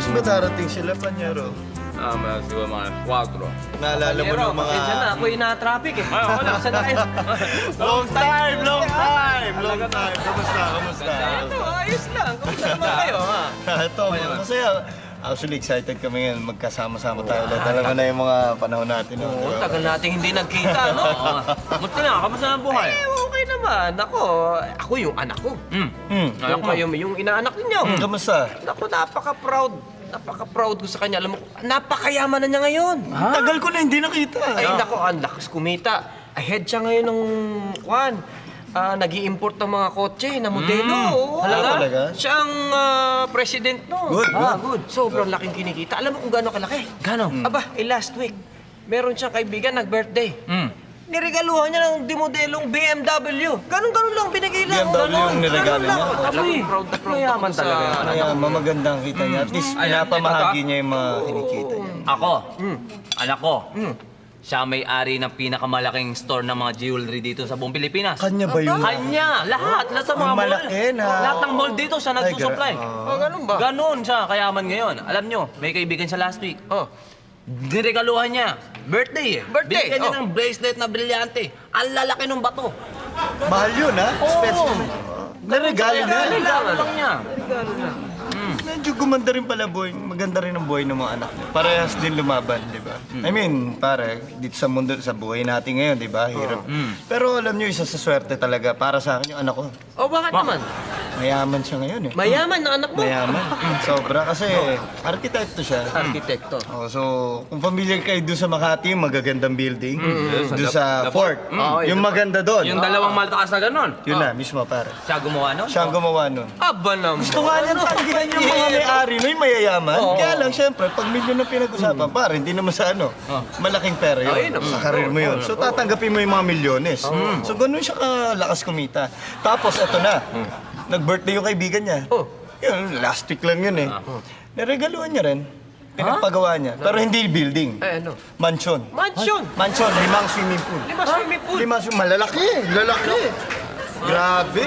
oras ba darating sila, Panyero? Siguro mga 4. Naalala mo ng mga... Pasensya na, ako yung na-traffic eh. Ay, wala. Saan na kayo? Long time! Long time! Long time! Kamusta? Kamusta? Ito, ayos lang. Kamusta naman kayo, ha? Ito, masaya. Actually, excited kami ngayon. Magkasama-sama tayo ulit. Alam mo na yung mga panahon natin. Oo, tagal natin hindi nagkita, no? Musta na? Kamusta ang buhay? Eh, okay naman. Ako yung anak ko. Yung kayo, yung inaanak ninyo. Kamusta? Naku, napaka-proud ko sa kanya. Alam mo, napakayaman na niya ngayon. Tagal ko na hindi nakita. Ay, naku, ang lakas kumita. Ahead siya ngayon ng kwan. Nag-i-import ng mga kotse na modelo. Oo. Talaga? Siya ang president, no? Good, good. Good. Sobrang laking kinikita. Alam mo kung gaano kalaki? Gano'n? Aba, last week, meron siyang kaibigan nag-birthday. Niregaluhan niya ng dimodelong BMW. Ganun-ganun lang, binigay lang. BMW yung niregalo niya? Talagang proud na proud ako sa... Kaya mamagandang kita niya. At least pinapamahagi niya yung mga kinikita niya. Ako, anak ko, siya may-ari ng pinakamalaking store ng mga jewelry dito sa buong Pilipinas. Kanya ba yun? Kanya! Lahat sa mga Ang mall. malaki na. Lahat ng mall dito siya nagsusupply. ganun ba? Ganon siya, kayaman ngayon. Alam nyo, may kaibigan siya last week. Oh. Niregaluhan niya. Birthday eh. Birthday, Binigyan niya ng bracelet na brilyante. Ang lalaki ng bato. Mahal yun, ha? Expensive. Naregalo na. Regalo lang niya. Medyo gumanda rin pala buhay. Maganda rin ang buhay ng mga anak niya. Parehas din lumaban, di ba? I mean, pare, dito sa mundo, sa buhay natin ngayon, di ba? Hirap. Pero alam niyo, isa sa swerte talaga. Para sa akin, yung anak ko. Oh, bakit naman? Mayaman siya ngayon eh. Mayaman na anak mo. Mayaman. Sobra kasi arkitekto siya. Arkitekto. Oh, so, kung familiar kayo doon sa Makati, yung magagandang building, doon sa Fort, yung maganda doon. Yung dalawang maltakas na ganon. Yun na, mismo pare. Siya gumawa nun? Siya ang gumawa nun. Aba naman. Gusto nga niyang tanggihan yung mga may-ari nun, yung mayayaman. Kaya lang, syempre, pag milyon ang pinag-usapan, pare, hindi naman sa ano, malaking pera yun. Sa karir mo yun. So, tatanggapin mo yung mga milyones. So, ganun siya kalakas kumita. Tapos, eto na. Nag-birthday yung kaibigan niya. Yun, last week lang yun eh. Naregaluhan niya rin. Pinagpagawa niya. Pero hindi building. Eh, ano? Mansion. Mansion. Mansion, 5 swimming pool. 5 swimming pool. 5 swimming, malalaki. Lalaki. Grabe.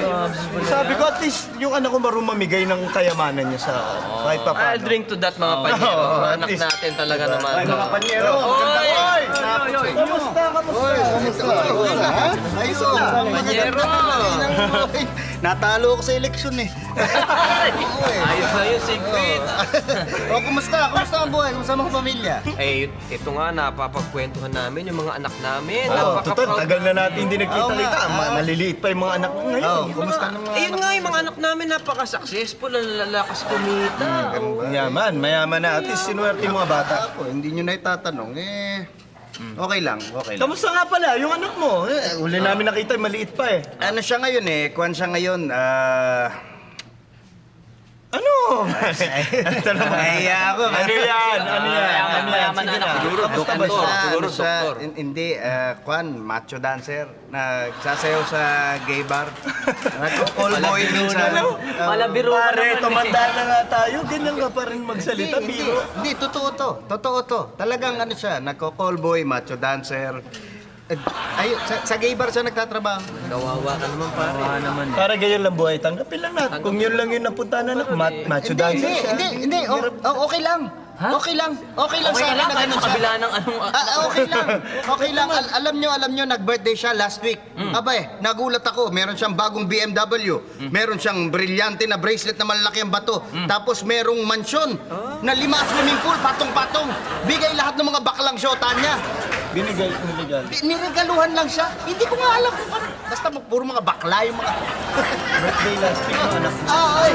Sabi ko, at least yung anak ko marunong mamigay ng kayamanan niya sa kahit pa I'll paano. drink to that, mga panyero. Mga at anak least. natin talaga naman. Ay, mga panyero. Maganda. Oy! Kamusta? Kamusta? Ayos na. Panyero. Natalo ako sa eleksyon eh. Ayos na yun, Sigrid. O, kumusta? Kumusta ang buhay? Kumusta ang mga pamilya? Eh, ito nga, napapagkwentuhan namin yung mga anak namin. Oh, total, Napaka-proud. tagal na natin hindi nagkita-kita. Maliliit pa yung mga anak mo ngayon. Oh, kumusta ng mga Ayun nga, yung mga anak namin napaka-successful, ang lalakas kumita. Mayaman, mayaman na. At least sinuwerte yung mga bata. Ako, hindi nyo na itatanong okay lang, okay lang. Kamusta nga pala yung anak mo? Uli namin nakita, maliit pa eh. Ano siya ngayon kwan siya ngayon, Ano? Ito naman. Nahiya ako. Ano yan? Ano yan? Ano yan? Mayaman na Sige anak. na. Siguro, Kamusta ba doktor. siya? Siguro doktor. Hindi, kwan, macho dancer. Nagsasayaw sa gay bar. Nagko-call boy din siya. Malabiro ka Pare, naman tumanda na nga tayo. Ganyan ka pa rin magsalita, biro. Hindi, totoo to. Totoo to. Talagang ano siya, nagko-call boy, macho dancer. Ay, sa gay bar siya nagtatrabaho. Kawawa ka naman, pare. Para ganyan lang buhay, tanggapin lang natin. Kung yun lang yung napunta na macho dancer siya. Hindi. Okay lang. Okay lang. Okay lang Okay sa ka lang akin na kahit ganun sa siya. kabila ng anong... Okay lang. Okay lang. Alam nyo, nag-birthday siya last week. Abay, nagulat ako. Meron siyang bagong BMW. Meron siyang brilyante na bracelet na malalaki ang bato. Tapos merong mansyon na 5 swimming pool, patong-patong. Bigay lahat ng mga baklang syota niya. Binigay, niligal. Niregaluhan lang siya. Hindi ko nga alam kung ano. Basta puro mga bakla yung mga... Birthday last week ng anak mo. Ay!